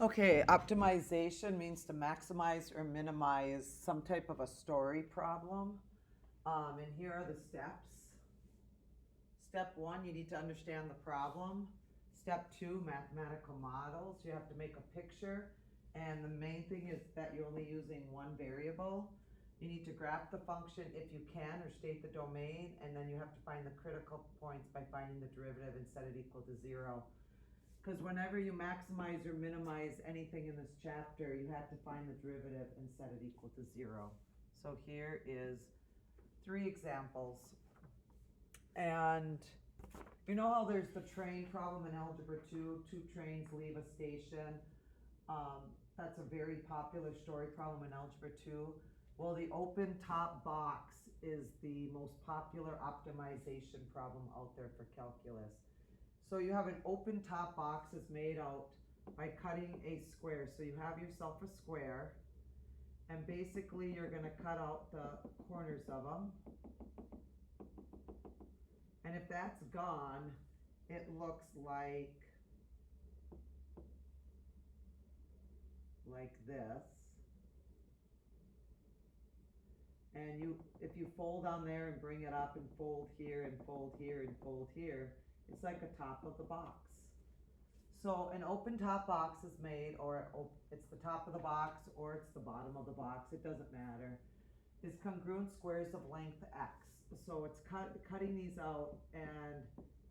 Okay, optimization means to maximize or minimize some type of a story problem. And here are the steps. Step one, you need to understand the problem. Step two, mathematical models. You have to make a picture. And the main thing is that you're only using one variable. You need to graph the function if you can, or state the domain, and then you have to find the critical points by finding the derivative and set it equal to zero. Because whenever you maximize or minimize anything in this chapter, you have to find the derivative and set it equal to zero. So here is 3 examples. And you know how there's the train problem in Algebra 2, 2 trains leave a station. That's a very popular story problem in Algebra 2. Well, the open top box is the most popular optimization problem out there for calculus. So you have an open top box is made out by cutting a square. So you have yourself a square, and basically you're going to cut out the corners of them. And if that's gone, it looks like this. And if you fold on there and bring it up and fold here and fold here and fold here, it's like a top of the box. So an open top box is made, or it's the top of the box or it's the bottom of the box, it doesn't matter, is congruent squares of length x. So it's cutting these out, and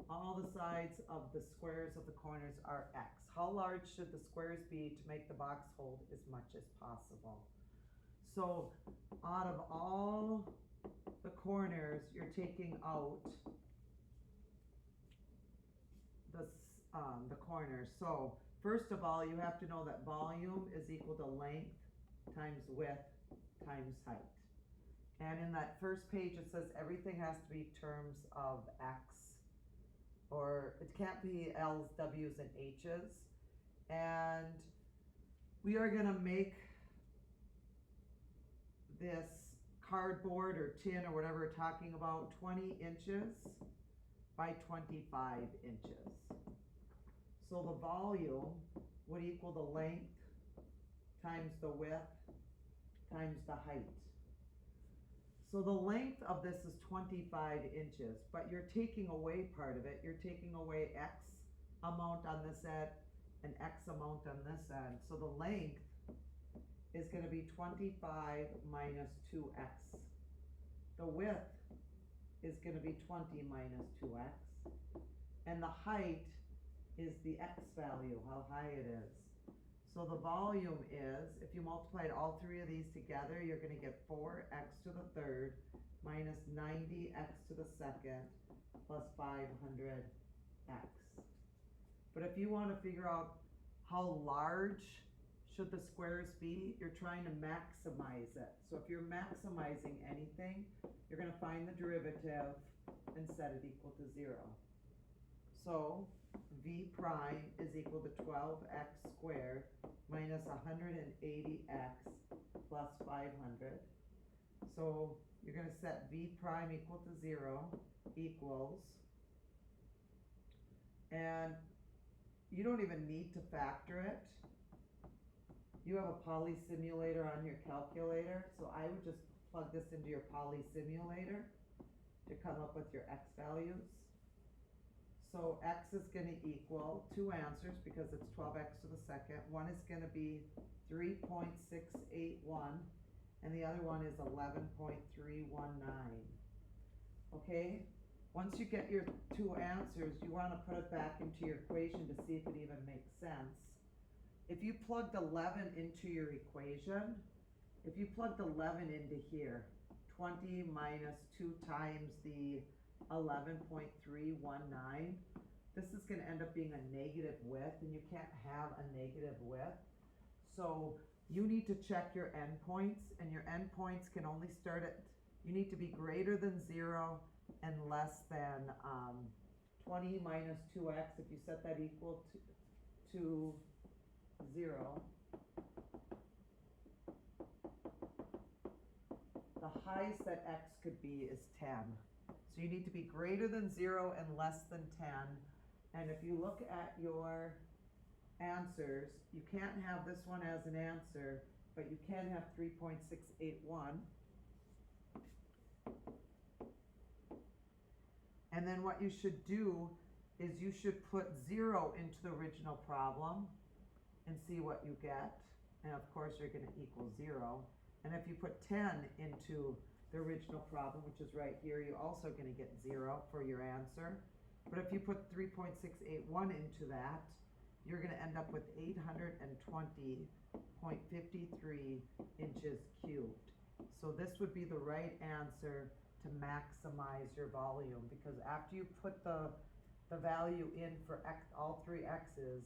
all the sides of the squares of the corners are x. How large should the squares be to make the box hold as much as possible? So out of all the corners, you're taking out the corners. So first of all, you have to know that volume is equal to length times width times height. And in that first page, it says everything has to be terms of x, or it can't be L's, W's, and H's. And we are going to make this cardboard or tin or whatever we're talking about 20 inches by 25 inches. So the volume would equal the length times the width times the height. So the length of this is 25 inches, but you're taking away part of it. You're taking away X amount on this end and X amount on this end. So the length is going to be 25 minus 2x. The width is going to be 20 minus 2x. And the height is the x value, how high it is. So the volume is, if you multiplied all 3 of these together, you're going to get 4x to the third minus 90x to the second plus 500x. But if you want to figure out how large should the squares be, you're trying to maximize it. So if you're maximizing anything, you're going to find the derivative and set it equal to 0. So v prime is equal to 12x squared minus 180x plus 500. So you're going to set v prime equal to 0 equals, and you don't even need to factor it. You have a poly simulator on your calculator, so I would just plug this into your poly simulator to come up with your x values. So x is going to equal 2 answers because it's 12x to the second. One is going to be 3.681 and the other one is 11.319. Okay, once you get your 2 answers, you want to put it back into your equation to see if it even makes sense. If you plugged 11 into your equation, if you plugged 11 into here, 20 minus 2 times the 11.319, this is going to end up being a negative width, and you can't have a negative width. So you need to check your endpoints, and your endpoints can only start at, you need to be greater than 0 and less than 20 minus 2x. If you set that equal to 0, the highest that x could be is 10. So you need to be greater than 0 and less than 10. And if you look at your answers, you can't have this one as an answer, but you can have 3.681. And then what you should do is you should put 0 into the original problem and see what you get. And of course you're going to equal 0. And if you put 10 into the original problem, which is right here, you're also going to get 0 for your answer. But if you put 3.681 into that, you're going to end up with 820.53 inches cubed. So this would be the right answer to maximize your volume, because after you put the value in for X, all three X's,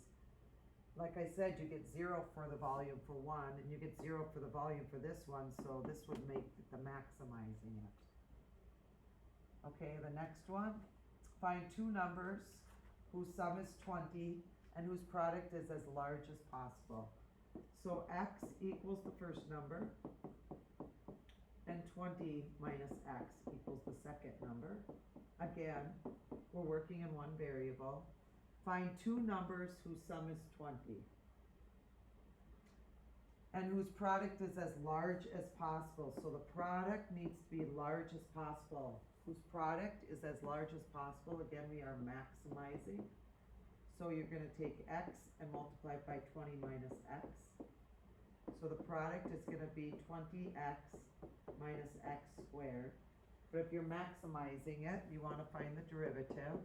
like I said, you get 0 for the volume for one, and you get 0 for the volume for this one, so this would make the maximizing it. Okay, the next one, find two numbers whose sum is 20 and whose product is as large as possible. So X equals the first number, and 20 minus X equals the second number. Again, we're working in one variable. Find two numbers whose sum is 20 and whose product is as large as possible. So the product needs to be large as possible. Whose product is as large as possible. Again, we are maximizing. So you're going to take X and multiply it by 20 minus X. So the product is going to be 20X minus X squared. But if you're maximizing it, you want to find the derivative,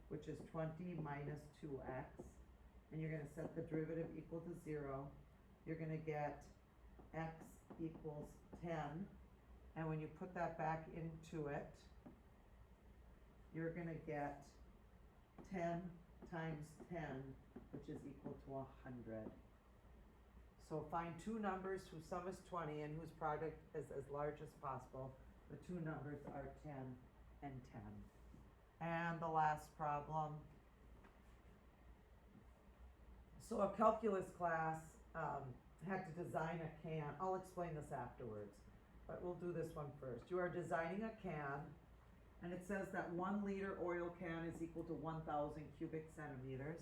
which is 20 minus 2x, and you're going to set the derivative equal to 0. You're going to get x equals 10, and when you put that back into it, you're going to get 10 times 10, which is equal to 100. So find two numbers whose sum is 20 and whose product is as large as possible. The two numbers are 10 and 10. And the last problem. So a calculus class had to design a can. I'll explain this afterwards, but we'll do this one first. You are designing a can, and it says that 1 liter oil can is equal to 1,000 cubic centimeters.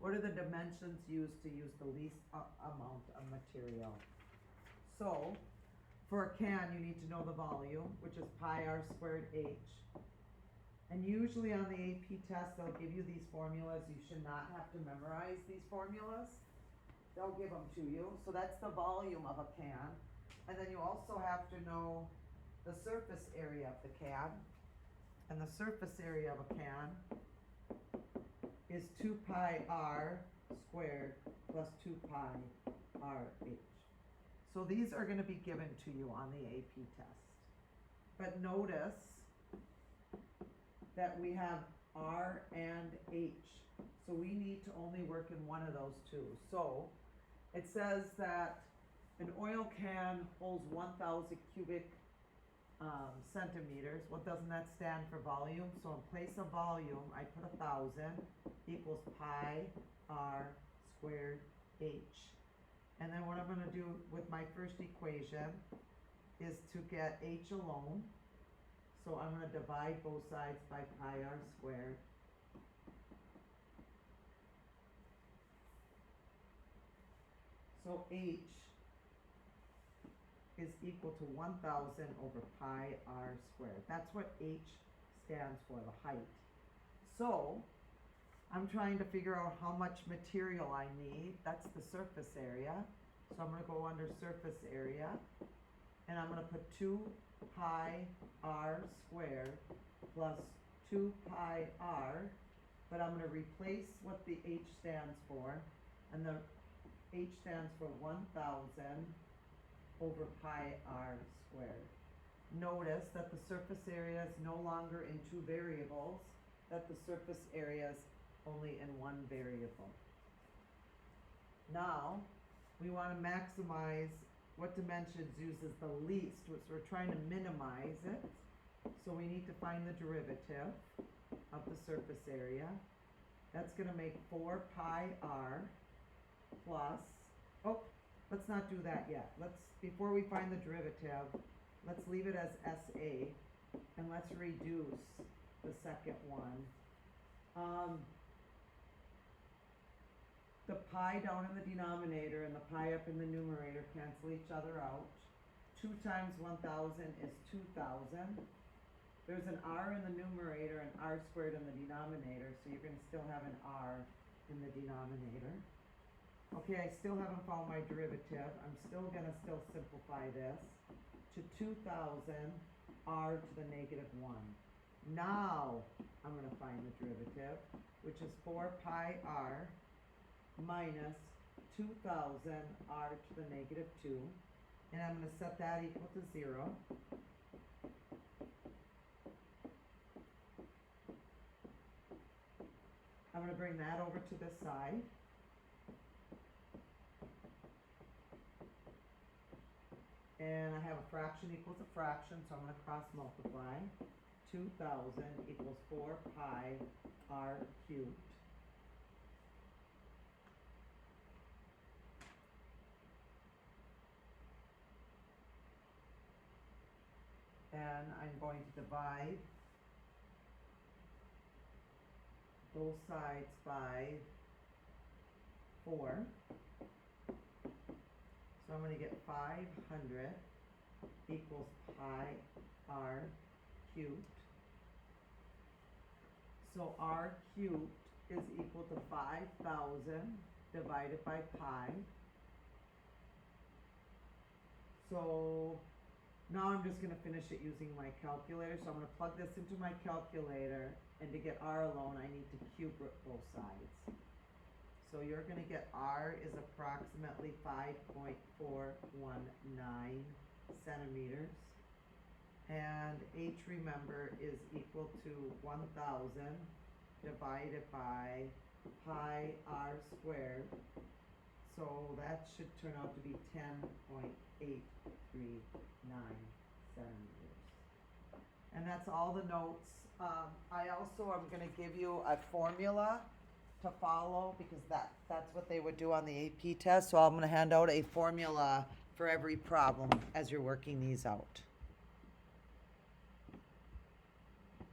What are the dimensions used to use the least amount of material? So, for a can, you need to know the volume, which is pi r squared h. And usually on the AP test, they'll give you these formulas. You should not have to memorize these formulas. They'll give them to you. So that's the volume of a can. And then you also have to know the surface area of the can. And the surface area of a can is 2 pi r squared plus 2 pi r h. So these are going to be given to you on the AP test. But notice that we have r and h. So we need to only work in one of those two. So it says that an oil can holds 1,000 cubic centimeters. Well, doesn't that stand for volume? So in place of volume, I put 1,000 equals pi r squared h. And then what I'm going to do with my first equation is to get h alone. So I'm going to divide both sides by pi r squared. So h is equal to 1,000 over pi r squared. That's what h stands for, the height. So I'm trying to figure out how much material I need. That's the surface area. So I'm going to go under surface area, and I'm going to put 2 pi r squared plus 2 pi r, but I'm going to replace what the h stands for, and the h stands for 1,000 over pi r squared. Notice that the surface area is no longer in two variables, that the surface area is only in one variable. Now, we want to maximize what dimensions uses the least, which we're trying to minimize it. So we need to find the derivative of the surface area. That's going to make 4 pi r plus, oh, let's not do that yet. Before we find the derivative, let's leave it as SA, and let's reduce the second one. the pi down in the denominator and the pi up in the numerator cancel each other out. 2 times 1,000 is 2,000. There's an r in the numerator and r squared in the denominator, so you're gonna still have an r in the denominator. Okay, I still haven't found my derivative. I'm still gonna simplify this to 2,000 r to the negative 1. Now, I'm gonna find the derivative, which is 4 pi r minus 2,000 r to the negative 2. And I'm gonna set that equal to 0. I'm gonna bring that over to this side. And I have a fraction equals a fraction, so I'm gonna cross multiply. 2,000 equals 4 pi r cubed. And I'm going to divide both sides by 4. So I'm going to get 500 equals pi r cubed. So r cubed is equal to 5,000 divided by pi. So now I'm just going to finish it using my calculator. So I'm going to plug this into my calculator, and to get r alone I need to cube root both sides. So you're going to get r is approximately 5.419 centimeters. And h, remember, is equal to 1,000 divided by pi r squared. So that should turn out to be 10.839 centimeters. And that's all the notes. I also am going to give you a formula to follow, because that's what they would do on the AP test. So I'm going to hand out a formula for every problem as you're working these out.